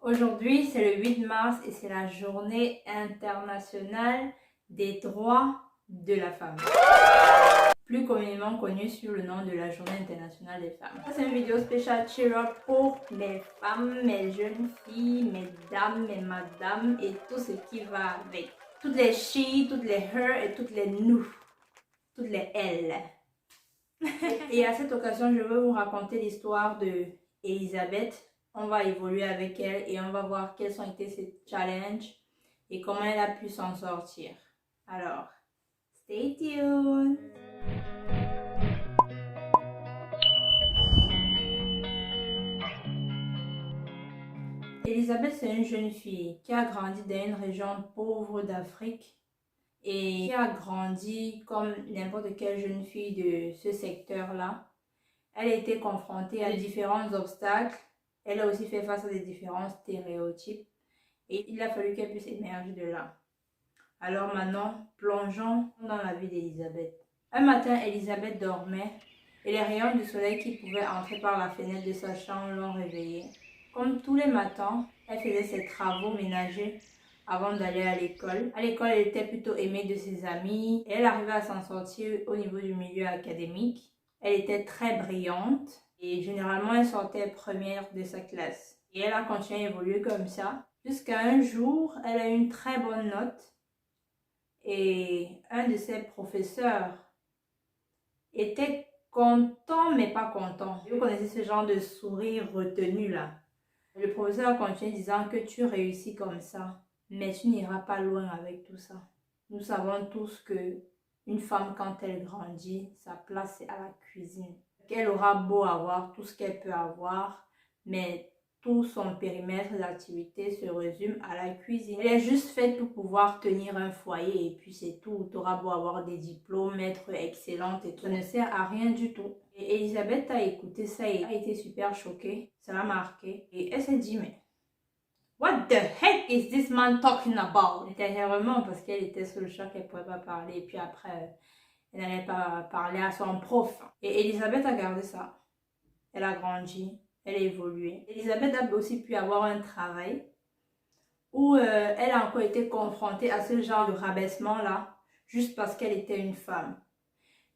Aujourd'hui, c'est le 8 mars et c'est la journée internationale des droits de la femme. Plus communément connue sous le nom de la journée internationale des femmes. C'est une vidéo spéciale cheer up pour mes femmes, mes jeunes filles, mes dames, mes madames et tout ce qui va avec. Toutes les she, toutes les her et toutes les nous. Toutes les elles. Et à cette occasion, je veux vous raconter l'histoire de Elisabeth. On va évoluer avec elle et on va voir quels ont été ses challenges et comment elle a pu s'en sortir. Alors, stay tuned! Elisabeth, c'est une jeune fille qui a grandi dans une région pauvre d'Afrique et qui a grandi comme n'importe quelle jeune fille de ce secteur-là. Elle a été confrontée à différents obstacles. Elle a aussi fait face à des différents stéréotypes. Et il a fallu qu'elle puisse émerger de là. Alors maintenant, plongeons dans la vie d'Elisabeth. Un matin, Elisabeth dormait et les rayons du soleil qui pouvaient entrer par la fenêtre de sa chambre l'ont réveillée. Comme tous les matins, elle faisait ses travaux ménagers avant d'aller à l'école. À l'école, elle était plutôt aimée de ses amis et elle arrivait à s'en sortir au niveau du milieu académique. Elle était très brillante et généralement elle sortait première de sa classe. Et elle a continué à évoluer comme ça jusqu'à un jour, elle a eu une très bonne note et un de ses professeurs était content mais pas content. Vous connaissez ce genre de sourire retenu là. Le professeur a continué disant que tu réussis comme ça, mais tu n'iras pas loin avec tout ça. Nous savons tous que une femme, quand elle grandit, sa place c'est à la cuisine. Qu'elle aura beau avoir tout ce qu'elle peut avoir, mais tout son périmètre d'activité se résume à la cuisine. Elle est juste faite pour pouvoir tenir un foyer et puis c'est tout. Tu auras beau avoir des diplômes, être excellente et tout, ça ne sert à rien du tout. Et Elisabeth a écouté ça et a été super choquée. Ça l'a marquée et elle s'est dit mais what the heck is this man talking about? Intérieurement parce qu'elle était sous le choc, elle ne pouvait pas parler et puis après elle n'allait pas parler à son prof. Et Elisabeth a gardé ça. Elle a grandi, elle a évolué. Elisabeth a aussi pu avoir un travail où elle a encore été confrontée à ce genre de rabaissement-là, juste parce qu'elle était une femme.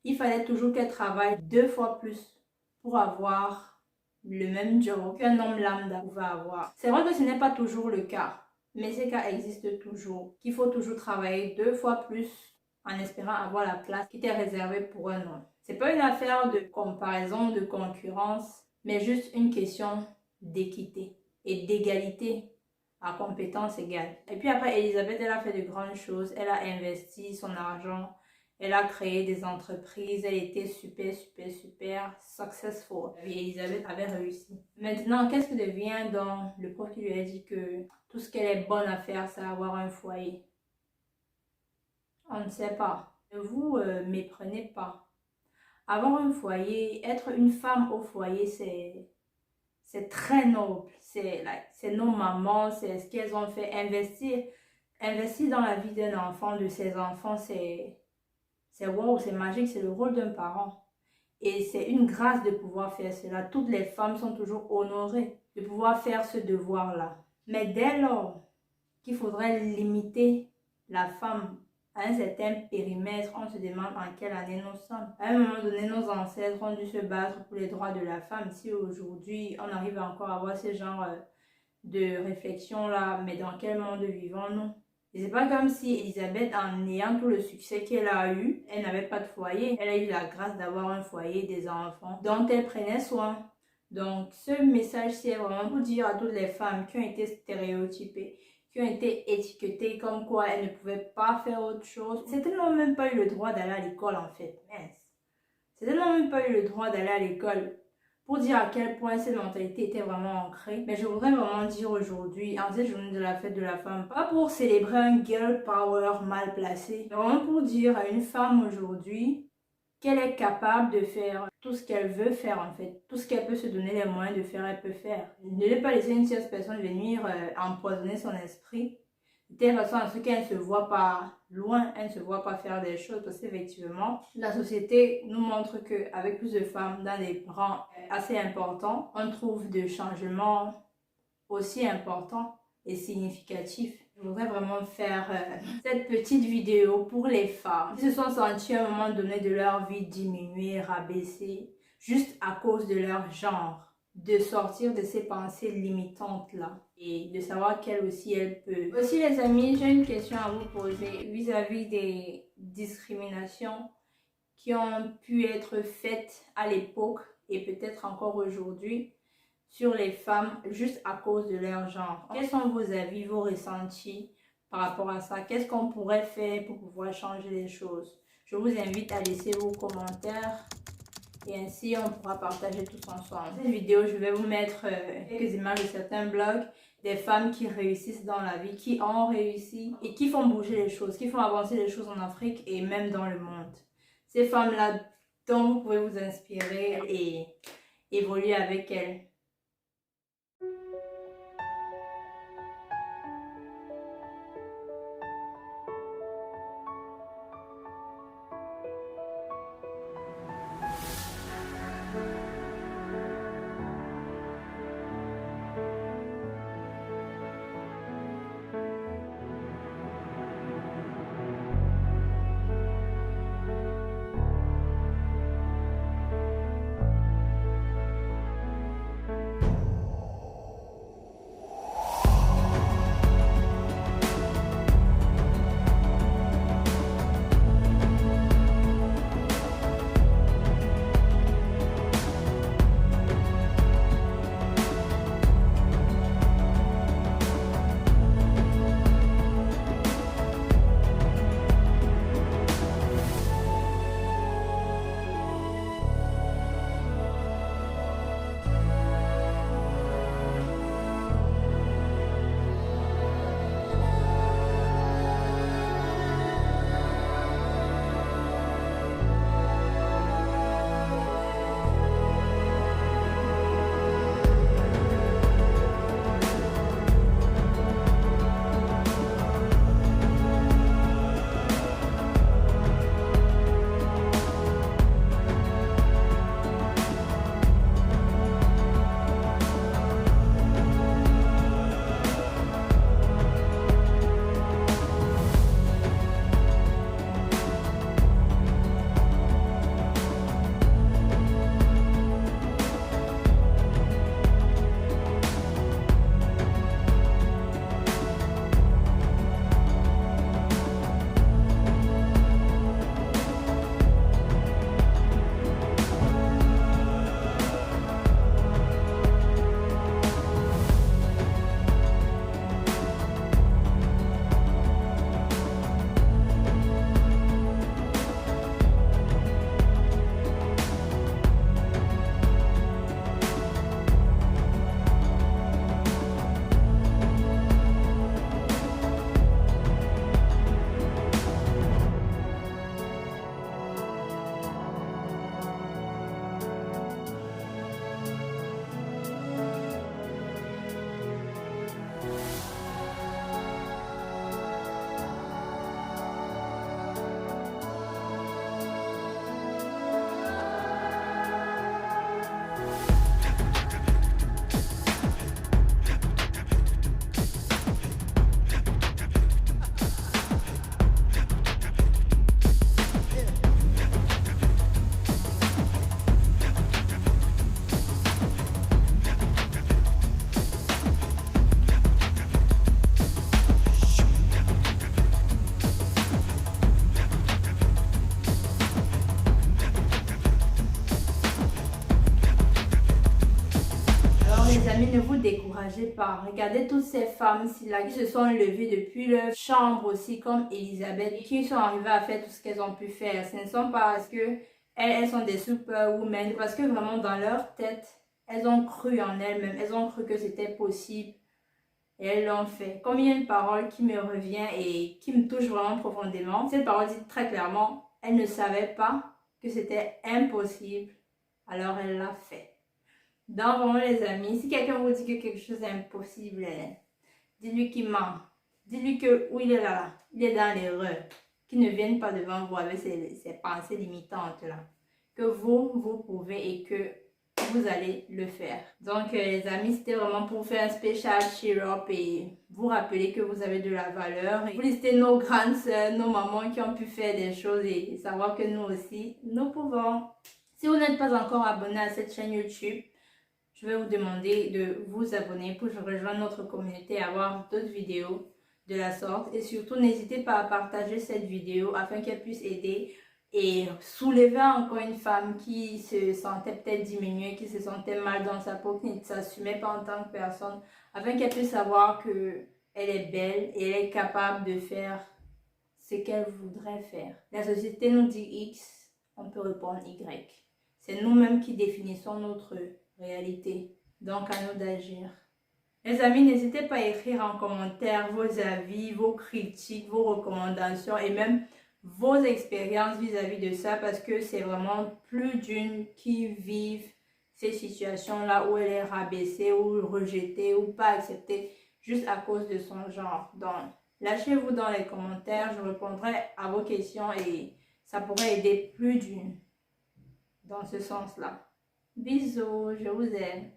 Il fallait toujours qu'elle travaille 2 fois plus pour avoir le même job qu'un homme lambda pouvait avoir. C'est vrai que ce n'est pas toujours le cas, mais ces cas existent toujours. Qu'il faut toujours travailler 2 fois plus en espérant avoir la place qui était réservée pour un homme. C'est pas une affaire de comparaison, de concurrence, mais juste une question d'équité et d'égalité à compétences égales. Et puis après, Elisabeth, elle a fait de grandes choses. Elle a investi son argent. Elle a créé des entreprises. Elle était super successful. Et Elisabeth avait réussi. Maintenant, qu'est-ce que devient donc le prof qui lui a dit que tout ce qu'elle est bonne à faire, c'est avoir un foyer? On ne sait pas. Ne vous méprenez pas. Avoir un foyer, être une femme au foyer, c'est très noble. C'est nos mamans, c'est ce qu'elles ont fait. Investir dans la vie d'un enfant, de ses enfants, c'est wow, c'est magique, c'est le rôle d'un parent. Et c'est une grâce de pouvoir faire cela. Toutes les femmes sont toujours honorées de pouvoir faire ce devoir-là. Mais dès lors qu'il faudrait limiter la femme à un certain périmètre, on se demande en quelle année nous sommes. À un moment donné, nos ancêtres ont dû se battre pour les droits de la femme. Si aujourd'hui, on arrive encore à avoir ce genre de réflexion-là, mais dans quel monde vivons-nous? Et c'est pas comme si Elisabeth, en ayant tout le succès qu'elle a eu, elle n'avait pas de foyer. Elle a eu la grâce d'avoir un foyer, des enfants dont elle prenait soin. Donc, ce message-ci est vraiment pour dire à toutes les femmes qui ont été stéréotypées, qui ont été étiquetées comme quoi elles ne pouvaient pas faire autre chose. C'était n'ont même pas eu le droit d'aller à l'école en fait. C'était n'ont même pas eu le droit d'aller à l'école. Pour dire à quel point cette mentalité était vraiment ancrée. Mais je voudrais vraiment dire aujourd'hui, en cette journée de la fête de la femme, pas pour célébrer un girl power mal placé, mais vraiment pour dire à une femme aujourd'hui qu'elle est capable de faire tout ce qu'elle veut faire en fait. Tout ce qu'elle peut se donner les moyens de faire, elle peut faire. Ne pas laisser une tierce personne venir empoisonner son esprit de telle façon à ce qu'elle ne se voit pas loin, elle ne se voit pas faire des choses parce qu'effectivement, la société nous montre qu'avec plus de femmes dans des rangs assez importants, on trouve des changements aussi important et significatif. Je voudrais vraiment faire cette petite vidéo pour les femmes qui se sont senties à un moment donné de leur vie diminuer, rabaisser, juste à cause de leur genre. De sortir de ces pensées limitantes-là et de savoir qu'elles aussi, elles peuvent. Aussi les amis, j'ai une question à vous poser vis-à-vis des discriminations qui ont pu être faites à l'époque et peut-être encore aujourd'hui sur les femmes juste à cause de leur genre. Quels sont vos avis, vos ressentis par rapport à ça? Qu'est-ce qu'on pourrait faire pour pouvoir changer les choses? Je vous invite à laisser vos commentaires et ainsi on pourra partager tous ensemble. Dans cette vidéo, je vais vous mettre quelques images de certains blogs, des femmes qui réussissent dans la vie, qui ont réussi et qui font bouger les choses, qui font avancer les choses en Afrique et même dans le monde. Ces femmes-là dont vous pouvez vous inspirer et évoluer avec elles. Ne vous découragez pas. Regardez toutes ces femmes-ci là qui se sont levées depuis leur chambre aussi, comme Elisabeth, qui sont arrivées à faire tout ce qu'elles ont pu faire. Ce ne sont pas parce que elles sont des superwomen, parce que vraiment dans leur tête, elles ont cru en elles-mêmes, elles ont cru que c'était possible et elles l'ont fait. Comme il y a une parole qui me revient et qui me touche vraiment profondément, cette parole dit très clairement, elle ne savait pas que c'était impossible, alors elle l'a fait. Donc vraiment les amis, si quelqu'un vous dit que quelque chose est impossible, dites-lui qu'il ment. Dites-lui que où il est là, il est dans l'erreur. Qu'il ne vienne pas devant vous avec ces pensées limitantes là. Que vous pouvez et que vous allez le faire. Donc les amis, c'était vraiment pour faire un spécial cheer up et vous rappeler que vous avez de la valeur. Et vous lister nos grandes sœurs, nos mamans qui ont pu faire des choses et savoir que nous aussi, nous pouvons. Si vous n'êtes pas encore abonné à cette chaîne YouTube, je vais vous demander de vous abonner pour rejoindre notre communauté et avoir d'autres vidéos de la sorte. Et surtout, n'hésitez pas à partager cette vidéo afin qu'elle puisse aider et soulever encore une femme qui se sentait peut-être diminuée, qui se sentait mal dans sa peau, qui ne s'assumait pas en tant que personne, afin qu'elle puisse savoir que elle est belle et elle est capable de faire ce qu'elle voudrait faire. La société nous dit X, on peut répondre Y. C'est nous-mêmes qui définissons notre réalité. Donc à nous d'agir. Les amis, n'hésitez pas à écrire en commentaire vos avis, vos critiques, vos recommandations et même vos expériences vis-à-vis de ça parce que c'est vraiment plus d'une qui vivent ces situations-là où elle est rabaissée ou rejetée ou pas acceptée juste à cause de son genre. Donc, lâchez-vous dans les commentaires, je répondrai à vos questions et ça pourrait aider plus d'une dans ce sens-là. Bisous, je vous aime.